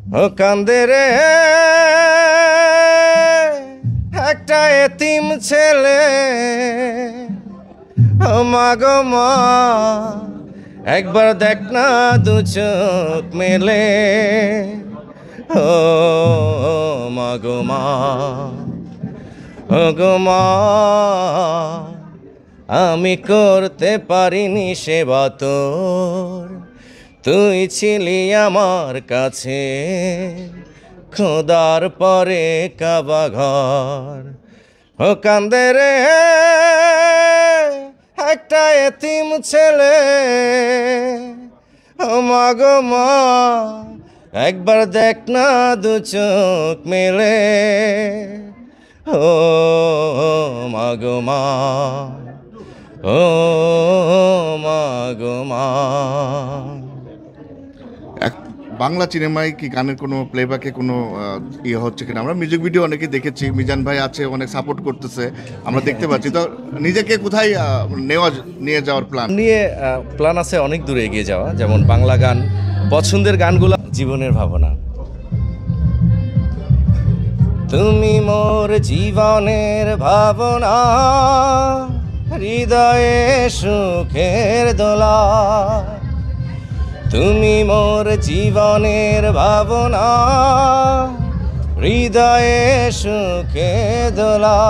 ও কান্দে রে একটা এতিম ছেলে, ও মা গো মা একবার দেখ না দু চোখ মেলে। ও মা গো মা, ও গো মা আমি করতে পারিনি সেবা তোর, তুই ছিলি আমার কাছে খোদার পরে কাবা ঘর। ও কান্দে রে একটা এতিম ছেলে, ও মা গো মা একবার দেখ না দু চোখ মেলে। ও মা গো মা, ও মা গো মা। বাংলা সিনেমায় কি গানের কোনো প্লেব্যাকে কোনো ইয়ে হচ্ছে কিনা? আমরা মিউজিক ভিডিও অনেকেই দেখেছি, মিজান ভাই আছে, অনেক সাপোর্ট করতেছে, আমরা দেখতে পাচ্ছি। তো নিজেকে কোথায় নিয়ে যাওয়ার প্ল্যান? প্ল্যান আছে অনেক দূরে এগিয়ে যাওয়া, যেমন বাংলা গান, পছন্দের গানগুলো, জীবনের ভাবনা। তুমি মোর জীবনের ভাবনা, হৃদয়ে সুখের দোলা। তুমি মোর জীবনের ভাবনা, হৃদয়ে সুখে দোলা।